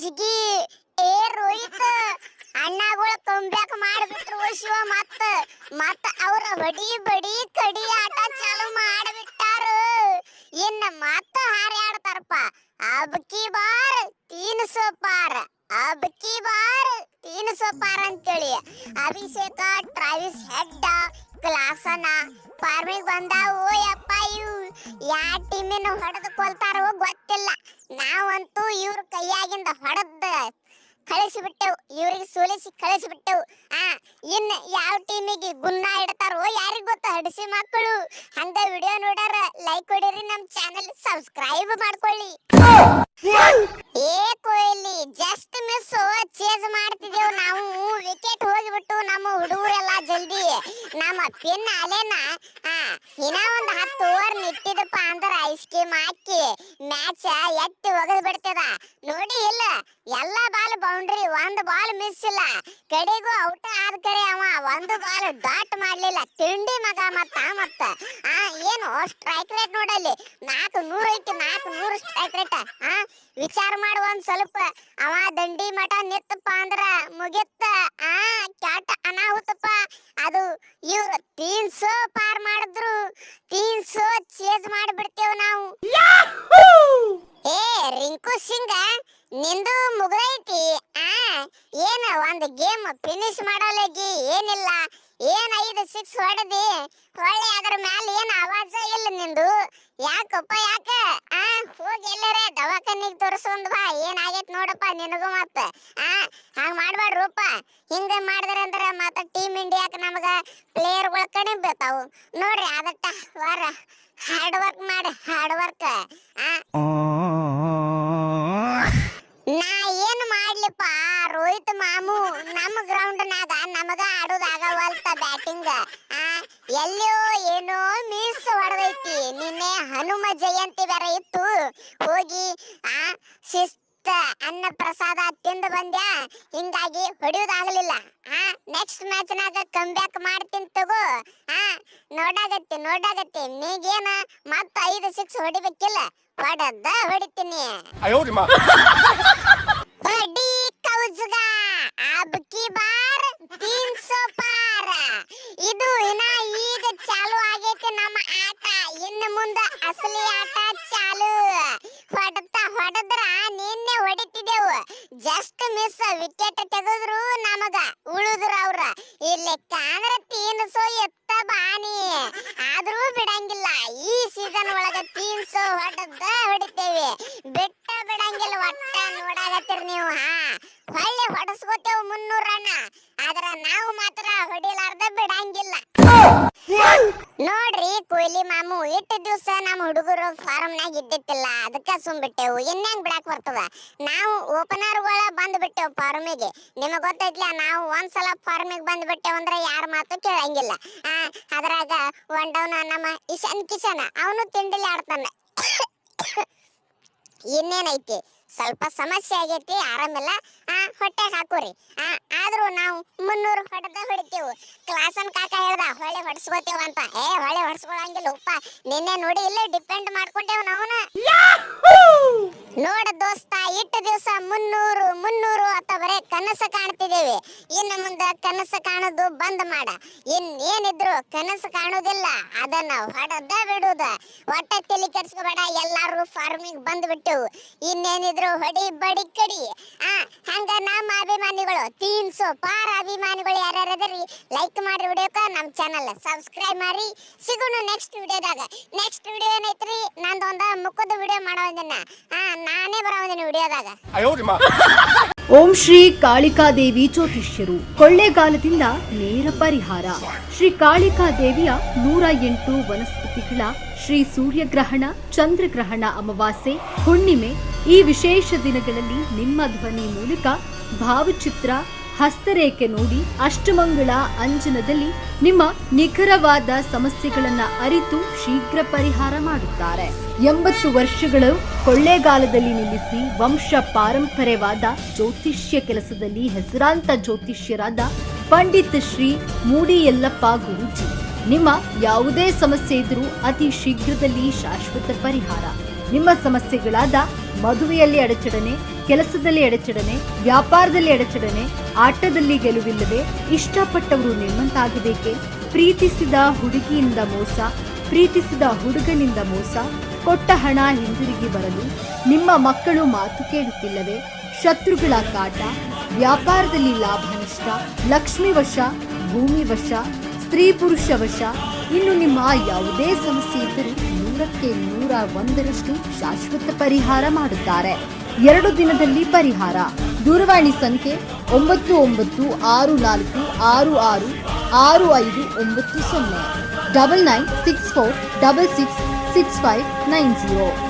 ಜಿಗಿ ಏ ರೋಹಿತ್ ಅಣ್ಣಗಳು ಕಂಬ್ಯಾಕ್ ಮಾಡ್ಬಿಟ್ರು ಶಿವ ಮತ್ತ ಅವ್ರ ಹೊಡಿ ಬಡಿ ಕಡಿ ಆಟ ಚಾಲು ಮಾಡ್ಬಿಟ್ಟಾರ ಇನ್ನ ಮತ್ತ ಹಾರ್ಯಾಡ್ತಾರಪ್ಪ ಅಬ್ಕಿ ಬಾರ್ 300 ಪಾರ್ ಅಬ್ಕಿ ಬಾರ್ 300 ಪಾರ್ ಅಂತೇಳಿ ಅಭಿಷೇಕ ಟ್ರಾವಿಸ್ ಹೆಡ್ ಕ್ಲಾಸನ ಫಾರ್ಮಿಗೆ ಬಂದಾವು ಯಪ್ಪ ಇವು ಯಾ ಟೀಮಿನ ಹೊಡೆದು ಕೊಲ್ತಾರೋ ಗೊತ್ತಿಲ್ಲ ನಾವಂತೂ ಇವ್ರ ಕೈಯಾಗಿಂದ ಹೊಡೆದ ಕಳಿಸಿಬಿಟ್ಟೆವು ಇವ್ರಿಗೆ ಸೋಲಿಸಿ ಕಳಿಸಿಬಿಟ್ಟೆವು ಇನ್ನು ಯಾವ ಟೀಮಿಗೆ ಗುನ್ನ ಇಡ್ತಾರೋ ಯಾರಿಗ ಗೊತ್ತ ಹಡಿಸಿ ಮಕ್ಕಳು ಹಂಗ ವಿಡಿಯೋ ನೋಡಾರ ಲೈಕ್ ಹೊಡಿರಿ ನಮ್ಮ ಚಾನೆಲ್ ಸಬ್ಸ್ಕ್ರೈಬ್ ಮಾಡ್ಕೊಳ್ಳಿ ಏ ಕೊಹ್ಲಿ ಜಸ್ಟ್ ಮಿಸ್ ಚೇಸ್ ಮಾಡ್ತಿದ್ದೇವು ನಾವು ವಿಕೆಟ್ ಹೋಗಿಬಿಟ್ಟು ನಮ್ಮ ಹುಡುಗರೆಲ್ಲ ಜಲ್ದಿ ನಮ್ಮ ಪಿನ್ ಅಲೆನ ಇನ್ನ ಒಂದು 10 ಓವರ್ ನಿಟ್ಟಿದಪ್ಪ ಅಂದ್ರೆ ಐಸ್ ಕ್ರೀಮ್ ಹಾಕಿ ಮ್ಯಾಚ್ ಎತ್ತಿ ಒಗದ್ ಬಿಡ್ತದ ನೋಡಿ ಇಲ್ಲ ಎಲ್ಲ ಬಾಲ್ ಬೌಂಡ್ರಿ ಒಂದು ಬಾಲ್ ಮಿಸ್ ಇಲ್ಲ ಕಡೆಗೂ ಔಟ್ ಆದ ಕರೆ ಅವ ಒಂದು ಬಾಲ್ ಡಾಟ್ ಮಾಡ್ಲಿಲ್ಲ ತಿಂಡಿ ಮಗ ಮತ್ತ ಏನು ಸ್ಟ್ರೈಕ್ ರೇಟ್ ನೋಡಲ್ಲಿ 400 ಐತಿ 400 ಸ್ಟ್ರೈಕ್ ರೇಟ್ ವಿಚಾರ ಮಾಡು ಒಂದ್ ಸ್ವಲ್ಪ ಅವ ದಂಡಿ ಮಠ ನಿತ್ತಪ್ಪ ಅಂದ್ರ ಮುಗಿತ್ತ ಕ್ಯಾಟ್ ಅನಾಹುತಪ್ಪ ಅದು ಇವ್ರು 300 ಪಾರ್ ಮಾಡಿದ್ರು 300 ಚೇಸ್ ಮಾಡಿಬಿಡ್ತೇವ್ ನಾವು ಏ ರಿಂಕು ಸಿಂಗ ನಿಂದು ಮುಗ್ದೈತಿ ಏನ ಒಂದ್ ಗೇಮ್ ಫಿನಿಶ್ ಮಾಡಲಿಗಿ ಏನಿಲ್ಲ ಏನ್ 5 6 ಹೊಡೆದಿ ಹೊಳ್ಳಿ ಅದ್ರ ಮ್ಯಾಲ ಏನ್ ಆವಾಜ ಇಲ್ಲ ನಿಂದು ಯಾಕಪ್ಪ ಯಾಕ ಹೋಗಿ ಎಲ್ಲರೇ ದವಾಖಾನಿಗೆ ತೋರಿಸೊಂದ್ ಬಾ ಏನಾಗೈತ್ ನೋಡಪ್ಪ ನಿನಗೂ ಮತ್ತ ಹಂಗ ಮಾಡ್ಬೇಡ್ರಪ್ಪ ಹಿಂಗ ಮಾಡಿದ್ರ ಅಂದ್ರ ಮತ್ತ ಟೀಮ್ ಇಂಡಿಯಾಕ ನಮಗ ಪ್ಲೇಯರ್ಗಳ ಕಡಿಮೆ ಬೇತಾವು ನೋಡ್ರಿ ಅದಟ್ಟ ವಾರ ಹಾರ್ಡ್ ವರ್ಕ್ ಮಾಡಿ ಹಾರ್ಡ್ ವರ್ಕ್ ನಾ ಏನ್ ಮಾಡ್ಲಿಪ್ಪ ರೋಹಿತ್ ಮಾಮು ನಮ್ಮ ಗ್ರೌಂಡ್ ನಾಗ ನಮಗ ಆಡೋದಾಗವಲ್ತ ಬ್ಯಾಟಿಂಗ್ ಎಲ್ಲೋ ಏನೋ ಮಿಸ್ ಹೊಡೆದೈತಿ ನಿನ್ನೆ ಹನುಮ ಜಯಂತಿ ಬೇರೆ ಇತ್ತು ಹೋಗಿ ಶಿಸ್ತ ಅನ್ನ ಪ್ರಸಾದ ತಿಂದು ಬಂದ್ಯಾ ಹಿಂಗಾಗಿ ಹೊಡಿಯೋದಾಗಲಿಲ್ಲ ನೆಕ್ಸ್ಟ್ ಮ್ಯಾಚ್ ನಾಗ ಕಮ್ ಬ್ಯಾಕ್ ಮಾಡ್ತೀನಿ ತಗೋ ನೋಡಾಗತ್ತೆ ನೀಗೇನ ಮತ್ತ 5 6 ಹೊಡಿಬೇಕಿಲ್ಲ ಹೊಡಿತೀನಿ ಹೊಡಿ ಕೌಜುಗ ಅಬ್ಕಿ ಬಾರ್ 300 ಪಾರ್ ಇದು ಇನ್ನ ಈಗ ಚಾಲು ಆಗೈತಿ ನಮ್ಮ ಆಟ ಇನ್ನು ಮುಂದೆ ಅಸಲಿ ಆಟ ಚಾಲು ಹೊಡೆದ್ರ ನಿನ್ನೆ ಹೊಡಿತಿದ್ದೆವು ಜಸ್ಟ್ ಮಿಸ್ ವಿಕೆಟ್ ತೆಗೆದ್ರು ನಮಗ ಉಳಿದ್ರು ಅವ್ರ ಇಲ್ಲಿ ಕಾಂಗ್ರೆ 300 ಎತ್ತ ಬಾನಿ ಆದ್ರೂ ಬಿಡಂಗಿಲ್ಲ ಈ ಸೀಸನ್ ಒಳಗ 300 ಹೊಡಿತೇವೆ ಬಿಟ್ಟ ಬಿಡಂಗಿಲ್ಲ ಒಟ್ಟ ನೋಡಾಗತ್ತಿರ ನೀವು ಹೊಳ್ಳಿ ಹೊಡಸ್ಕೋತೇವ್ 300 ರನ್ ಆದ್ರ ನಾವು ಮಾತ್ರ ಹೊಡಿಲಾರ್ದ ಬಿಡಂಗಿಲ್ಲ ನೋಡ್ರಿ ಕೊಹ್ಲಿ ಮಾಮು ಇಟ್ಟು ದಿವಸ ನಮ್ಮ ಹುಡುಗರು ಫಾರ್ಮ್ ನಾಗ ಇದ್ದಿತ್ತಿಲ್ಲ ಅದಕ್ಕ ಸುಮ್ಬಿಟ್ಟೆವು ಇನ್ನೇನ್ ಬಿಡಾಕ್ ಬರ್ತದ ನಾವು ಓಪನರ್ಗಳ ಬಂದ್ಬಿಟ್ಟೆವು ಫಾರ್ಮಿಗೆ ನಿಮಗ್ ಗೊತ್ತೈತ್ಲ ನಾವು ಒಂದ್ಸಲ ಫಾರ್ಮಿಗೆ ಬಂದ್ಬಿಟ್ಟೆವ್ ಅಂದ್ರೆ ಯಾರ ಮಾತು ಕೇಳಂಗಿಲ್ಲ ಅದ್ರಾಗ ಒನ್ ಡೌನ್ ನಮ್ಮ ಇಶಾನ್ ಕಿಶನ್ ಅವನು ತಿಂಡಿಲಿ ಆಡ್ತಾನೆ ಇನ್ನೇನೈತಿ ಸ್ವಲ್ಪ ಸಮಸ್ಯೆ ಆಗೈತಿ ಆರಾಮಿಲ್ಲ ಹೊಟ್ಟೆ ಹಾಕೋರಿ ಆದ್ರೂ ನಾವು 300 ಹೊಡಿತೇವು ಕ್ಲಾಸನ್ ಕಾಕ ಹೇಳ್ದ ಹೊಳೆ ಹೊಡ್ಸ್ಕೋತೇವ ಅಂತ ಹೊಳೆ ಹೊಡ್ಸ್ಕೊಳಂಗಿಲ್ಲ ಉಪ್ಪ ನಿನ್ನೆ ನೋಡಿ ಇಲ್ಲೇ ಡಿಪೆಂಡ್ ಮಾಡ್ಕೊಂಡೇವ್ ನಾವನ ನೋಡ ದೋಸ್ತ ಇಟ್ಟು ದಿವಸ 300 ಅಂತ ಬರೇ ಕನಸು ಕಾಣ್ತಿದ್ದೇವೆ ಇನ್ನು ಮುಂದೆ ಕನಸು ಕಾಣೋದು ಬಂದ್ ಮಾಡ ಇನ್ನೇನಿದ್ರು ಕನಸು ಕಾಣೋದಿಲ್ಲ ಅದನ್ನ ಹೊಡೆದ ಬಿಡುದ ಒಟ್ಟ ತಲೆ ಕೆಡ್ಸ್ಕೋಬೇಡ ಎಲ್ಲಾರು ಫಾರ್ಮಿಂಗ್ ಬಂದ್ಬಿಟ್ಟೆವು ಇನ್ನೇನಿದ್ರು ಹೊಡಿ ಬಡಿ ಕಡಿ ಹಂಗ ನಮ್ಮ ಅಭಿಮಾನಿಗಳು 300 ಪಾರ್ ಅಭಿಮಾನಿಗಳು ಯಾರ್ಯಾರದರಿ ಲೈಕ್ ಮಾಡಿ ವಿಡಿಯೋಕ ನಮ್ಮ ಚಾನಲ್ ಸಬ್ಸ್ಕ್ರೈಬ್ ಮಾಡಿ ಸಿಗೋಣ ನೆಕ್ಸ್ಟ್ ವಿಡಿಯೋ ಏನೈತ್ರಿ ನಂದೊಂದ ಮುಖದ ವಿಡಿಯೋ ಮಾಡೋದಿನ ನಾನೇ ಬರೋದಿನ ವಿಡಿಯೋದಾಗ ಓಂ ಶ್ರೀ ಕಾಳಿಕಾದೇವಿ ಜ್ಯೋತಿಷ್ಯರು ಕೊಳ್ಳೇಗಾಲದಿಂದ ನೇರ ಪರಿಹಾರ ಶ್ರೀ ಕಾಳಿಕಾದೇವಿಯ 108 ವನಸ್ಪತಿಗಳ ಶ್ರೀ ಸೂರ್ಯಗ್ರಹಣ ಚಂದ್ರಗ್ರಹಣ ಅಮಾವಾಸ್ಯೆ ಹುಣ್ಣಿಮೆ ಈ ವಿಶೇಷ ದಿನಗಳಲ್ಲಿ ನಿಮ್ಮ ಧ್ವನಿ ಮೂಲಕ ಭಾವಚಿತ್ರ ಹಸ್ತರೇಖೆ ನೋಡಿ ಅಷ್ಟಮಂಗಳ ಅಂಜನದಲ್ಲಿ ನಿಮ್ಮ ನಿಖರವಾದ ಸಮಸ್ಯೆಗಳನ್ನ ಅರಿತು ಶೀಘ್ರ ಪರಿಹಾರ ಮಾಡುತ್ತಾರೆ 80 ವರ್ಷಗಳು ಕೊಳ್ಳೇಗಾಲದಲ್ಲಿ ನಿಲ್ಲಿಸಿ ವಂಶ ಪಾರಂಪರ್ಯವಾದ ಜ್ಯೋತಿಷ್ಯ ಕೆಲಸದಲ್ಲಿ ಹೆಸರಾಂತ ಜ್ಯೋತಿಷ್ಯರಾದ ಪಂಡಿತ್ ಶ್ರೀ ಮೂಡಿ ಯಲ್ಲಪ್ಪ ಗುರೂಜಿ ನಿಮ್ಮ ಯಾವುದೇ ಸಮಸ್ಯೆ ಇದ್ರೂ ಅತಿ ಶೀಘ್ರದಲ್ಲಿ ಶಾಶ್ವತ ಪರಿಹಾರ. ನಿಮ್ಮ ಸಮಸ್ಯೆಗಳಾದ ಮದುವೆಯಲ್ಲಿ ಅಡಚಣೆ, ಕೆಲಸದಲ್ಲಿ ಅಡಚಣೆ, ವ್ಯಾಪಾರದಲ್ಲಿ ಅಡಚಣೆ, ಆಟದಲ್ಲಿ ಗೆಲುವಿಲ್ಲದೆ ಇಷ್ಟಪಟ್ಟವರು ನಿಮ್ಮಂತಾಗಬೇಕೆ? ಪ್ರೀತಿಸಿದ ಹುಡುಗಿಯಿಂದ ಮೋಸ, ಪ್ರೀತಿಸಿದ ಹುಡುಗನಿಂದ ಮೋಸ, ಕೊಟ್ಟ ಹಣ ಹಿಂದಿರುಗಿ ಬರಲು, ನಿಮ್ಮ ಮಕ್ಕಳು ಮಾತು ಕೇಳುತ್ತಿಲ್ಲವೇ? ಶತ್ರುಗಳ ಕಾಟ, ವ್ಯಾಪಾರದಲ್ಲಿ ಲಾಭ ನಷ್ಟ, ಲಕ್ಷ್ಮಿ ವಶ, ಭೂಮಿ ವಶ, ಸ್ತ್ರೀ ಪುರುಷ ವಶ, ಇನ್ನು ನಿಮ್ಮ ಯಾವುದೇ ಸಮಸ್ಯೆ ಇದ್ದರೂ 100ಕ್ಕೆ 101ರಷ್ಟು ಶಾಶ್ವತ ಪರಿಹಾರ ಮಾಡುತ್ತಾರೆ. 2 ದಿನದಲ್ಲಿ ಪರಿಹಾರ. ದೂರವಾಣಿ ಸಂಖ್ಯೆ 9964666590 9964666590.